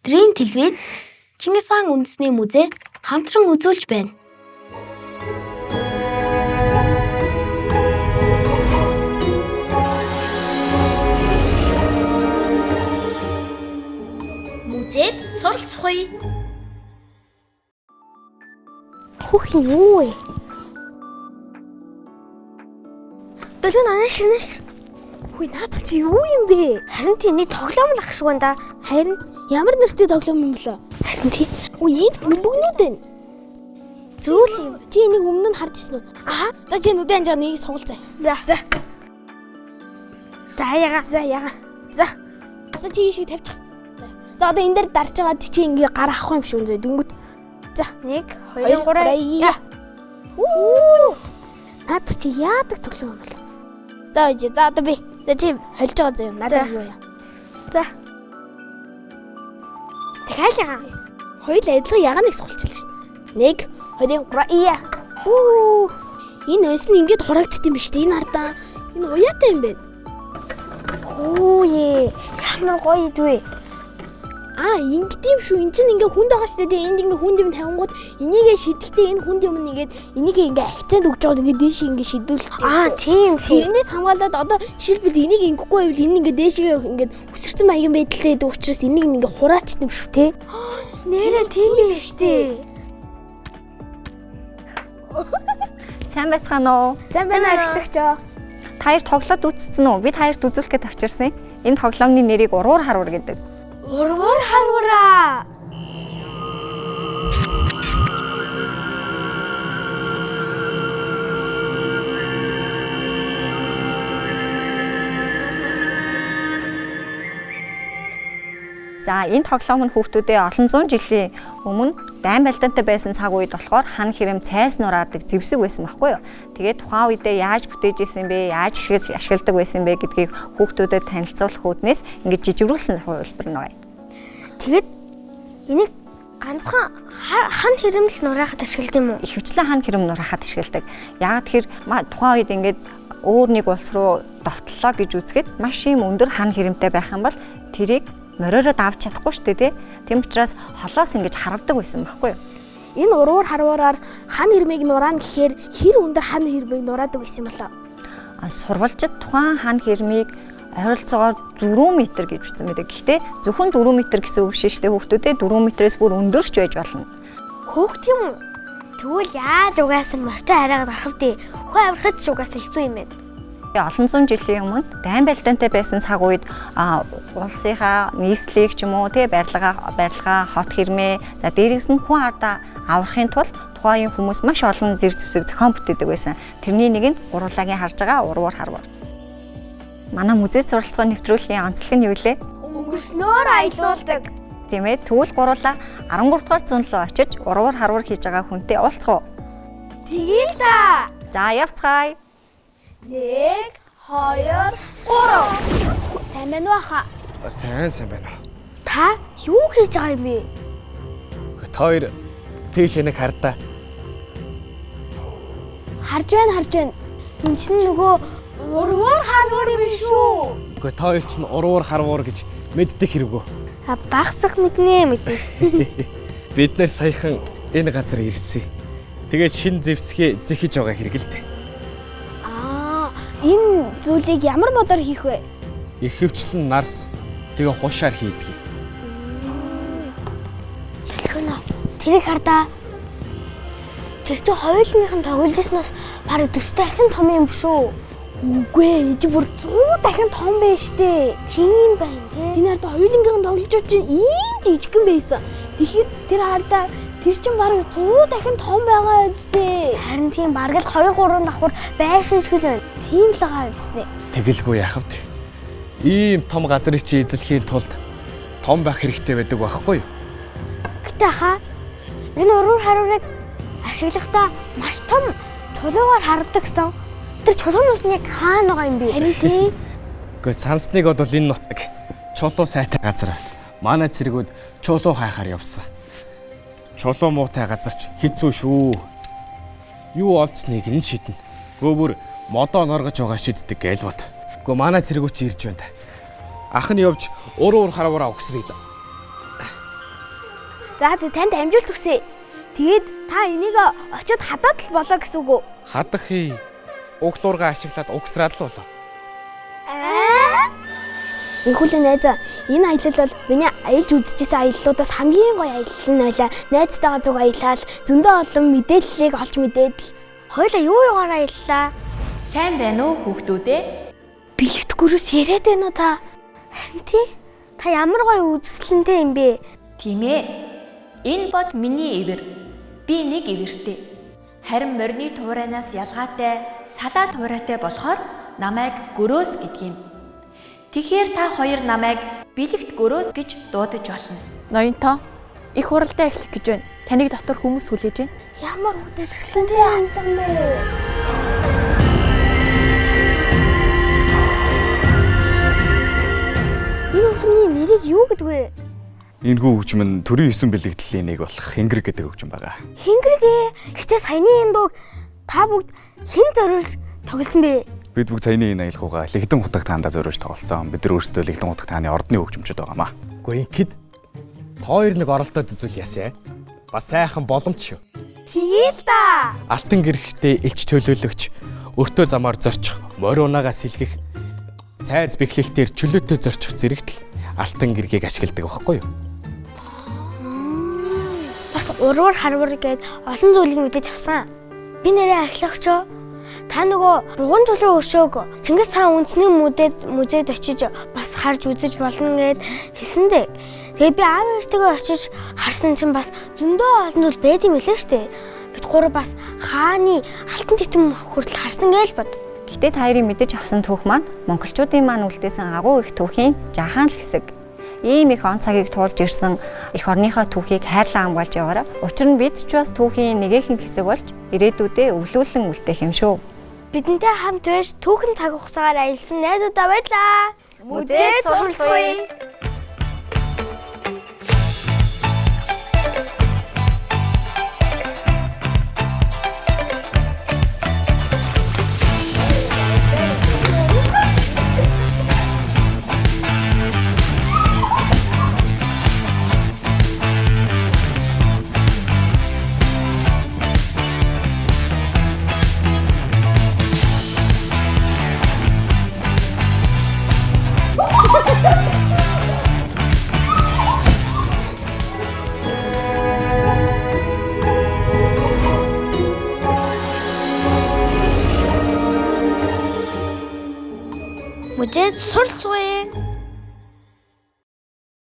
Өдрийн телевиз Чингис хаан үндэсний музей хамтран үзүүлж байна. Музейд суралцъя. Хүүхэн юу вэ? Долоо нааш. Хүй наад чи юу юм бэ? Харин тийний тоглоом л ах шиг байна да. Харин ямар нэртэй тоглоом юм бэлээ? Харин тий. Үгүй энд бөмбөгнүүд байна. Зүйл юм. Чи энийг өмнө нь харж ирсэн үү? Аа. За чи нүдэн анжаа нэг сугал заа. За. За яга. За чи ийшээ тавьчих. За одоо энэ дээр дарж байгаа чи ингээ гар авах юм шүү зөө дөнгөт. За 1 2 3. Уу! Наад чи яадаг тоглоом юм бол. За одоо би. За чи холж байгаа зөө надад юу яа. За. Дахиад яга. Хоёул адилхан яганыг суулчихлаа шүү. 1 2 3. Уу! Энэ өөс нь ингээд хурагдд юм биш үү? Энэ хардаа. Энэ уяатай юм байна. Оо ээ. Ямар гоё идвэ. Ингэдэм шүү. Энд чинь ингээ хүнд байгаа шүү дээ. Энд ингээ хүнд юм тавингууд энийгээ шидэхдээ энэ хүнд юм нэгээд энийгээ ингээ акцент өгж байгаа ингээ дээш ингээ шидүүл. Тийм шүү. Тэрнээс хамгаалаад одоо жишээлбэл энийг ингэхгүй байвал энэ ингээ дээшгээ ингээ үсэрсэн маягийн байдалтай байдаг учраас энийг ингээ хураачт юм шүү те. Нэрээ тийм юм шүү дээ. Сайн байцгаана уу? Сайн байна архилагчаа. Таяр тоглоод үзсэн үү? Би таярт үзүүлэхэд авчирсан. Энэ тоглоомны нэрийг уруур харуур гэдэг. Уруур харуура. За энэ тоглоом нь хүүхдүүдээ олон зуун жилийн өмнө дайн байлдаантай байсан цаг үед болохоор хан хэрэм цайс нураадаг зэвсэг байсан байхгүй юу. Тэгээд тухайн үедээ яаж бүтээж исэн бэ, яаж ашигладаг байсан бэ гэдгийг хүүхдүүдэд танилцуулах үүднээс ингэж жижигрүүлсэн хувилбар нэг. Тэгээд энийг ганцхан хан хэрэм л нураахад ашигладаг юм уу? Ихэвчлэн хан хэрэм нураахад ашигладаг. Яг тэгэхээр тухайн үед ингэж өөр нэг улс руу довтлоо гэж үзэхэд маш юм өндөр хан хэрэмтэй байх юм бол тэрийг мориороод авч чадахгүй шүү дээ. Тийм учраас холоос ингэж харавдаг байсан байхгүй юу? Энэ уруур харвараар хан хэрмийг нураана гэхээр хэр өндөр хан хэрмийг нураадаг байсан болоо? Сурвалжид тухайн хан хэрмийг ойролцоогоор 4 м гэж үзсэн байдаг. Гэхдээ зөвхөн 4 м гэсэн үг биш шүү дээ. Хүүхдүүдээ 4 м-ээс бүр өндөрч байж болно. Хөөхт юм уу? Тэгвэл яаж угаасан мортой хараагаад гарах вэ? Хөө аврахад ч угаасан хэцүү юм байна. Олон зуун жилийн өмнө дайн байлдаантай байсан цаг үед улсынхаа нийслэлийг ч юм уу барилгаа хот хэрмээ за дээрээс нь хүн ардаа аврахын тулд тухайн хүмүүс маш олон зэрэг зэвсэг зохион бүтээдэг байсан. Тэрний нэг нь гуруулаагийн харж байгаа уруур харвар. Манай музей суралцгаа нэвтрүүлгийн онцлог нь юу вэ? Өнгөрснөөр аялуулдаг. Тийм ээ. Тэгвэл гуруулаа 13 дугаар зуунд руу очиж уруур харвар хийж байгаа хүнтэй уулзах уу? Тэгээл та. За явцгаая. 1 2 3. Сайн байна уу хаа? Сайн байна. Та юу хийж байгаа юм бэ? Та хоёр тийш нэг хардаа. Харж байна. Энд чинь нөгөө уруур харвар юм шүү. Та хоёр чинь уруур харвар гэж мэддэг хэрэггүй. Багсах мэднэ. Бид нэр саяхан энэ газар ирсэн. Тэгээд шинэ зэвсгээ зэхэж байгаа хэрэг л дээ. Энэ зүйлийг ямар модоор хийх вэ? Ихэвчлэн нарс тэгээ хушаар хийдэг. Ялхана. Тэрийг хардаа. Тэр чинь хоёулынх нь тоглож ирснээс бараг 40 дахин том юм шүү. Үгүй ээ, энэ бүр 100 дахин том байж тээ. Тийм байна те. Энэ хардаа хоёулынх нь тоглож чинь ийм жижигхэн байсан. Тэгэхэд тэр хардаа тэр чинь бараг 100 дахин том байгаа үстэй. Харин тийм бараг л 2 3 давхар байшин шиг л байна. Тийм л байгаа үстэй. Тэгэлгүй яах вэ? Ийм том газрыг чи эзлэхийн тулд том байх хэрэгтэй байдаг байхгүй юу? Гэтэ хаа энэ уруур харварыг ашиглахдаа маш том чулуугаар хардаг гэсэн. Тэр чулуунууд нь яг хаана байгаа юм бэ? Харин тийм. Гэхдээ сансныг бол энэ нутаг чулуу сайтай газар. Манай цэргүүд чулуу хайхаар явсан. Чулуу муутай газар ч хэцүү шүү. Юу олцсныг нь шиднэ. Гөөр модоо норгож байгаа шиддэг гээл бод. Гэхдээ манай цэргүүд ч ирж байна. Ах нь явж уруур харвараа өгсрээд. За танд амжилт хүсье. Тэгээд та энийг очиод хадаад л болоо гэсэн үг үү? Хадах хий. Углуургаа ашиглаад угсраад л болоо. Инхүүлээ найзаа, энэ аялал бол миний аялж үзчихсэн аяллуудаас хамгийн гоё аялал нь байлаа. Найзтайгаа зүг аялал, зөндөө олон мэдээллийг олж мэдээд л. Хоёулаа юу юугаар аяллаа? Сайн байна уу хүүхдүүдээ? Бэлэгдэхгүйрээс яриад байна уу та? Харин тий. Та ямар гоё үзэсгэлэнтэй юм бэ? Тийм ээ. Энэ бол миний ивэр. Би нэг ивэртэй. Харин морины тууранаас ялгаатай, салаа туурайтай болохоор намайг гөрөөс гэдэг юм. Тэгэхээр та хоёр намайг бэлэгт гөрөөс гэж дуудаж болно. Ноёнтоо их хуралдаа эхлэх гэж байна. Таныг дотор хүмүүс хүлээж байна. Ямар үзэсгэлэнтэй хандлан бэ? Энэ хөгжмийн нэрийг юу гэдэг вэ? Энэхүү хөгжим нь төрийн 9 бэлэгдлийн нэг болох Хингэрэг гэдэг хөгжим байгаа. Хингэрэг. Гэтэ саяны энэ дуу та бүгд хэн зориулж тоглосон бэ? Бид бүгд саяны энэ аялгаугаа Лэгдэн утга таандаа зориулж тоглосон. Бид нар өөрсдөө Лэгдэн утга тааны ордны хөгжимчд байгаамаа. Гэхдээ инхэд хоёр нэг оролдоод үзүүл ясаа. Бас сайхан боломж шүү. Хийл да. Алтан гэрхтээ илч төлөөлөгч, өртөө замаар зорчих, морь унаагаа сэлгэх, цайз бэхлэлтээр чөлөөтэй зорчих зэрэгтэл алтан гэргийг ашигладаг байхгүй юу? Бас уруур харвар гээд олон зүйлийг мэдэж авсан. Би нэрээ археологчоо. Та нөгөө бугуун жуулын өшөөг Чингис хаан үндэсний музейд очиж бас харж үзэж болно гэд хэлсэндээ. Тэгээ би аав ээжтэйгээ очиж харсан чинь бас зөндөө олон зүйл байд юм билээ штэ. Бид гурав бас хааны алтан титэм хүртэл харсан гээл бод. Гэтэ та хоёрын мэдэж авсан түүх маань монголчуудын маань үлдээсэн агуу их түүхийн жаахан л хэсэг. Ийм их он цагийг туулж ирсэн эх орныхоо түүхийг хайрлан хамгаалж яваараа. Учир нь бид ч бас түүхийн нэгэн хэсэг болж ирээдүйдээ өвлүүлэн үлдээх юм шүү. Бидэнтэй хамт байж түүхэн цаг хугацаагаар аялсан найзуудаа баярлаа. Музейд суралцъя. Музейд суралцъя.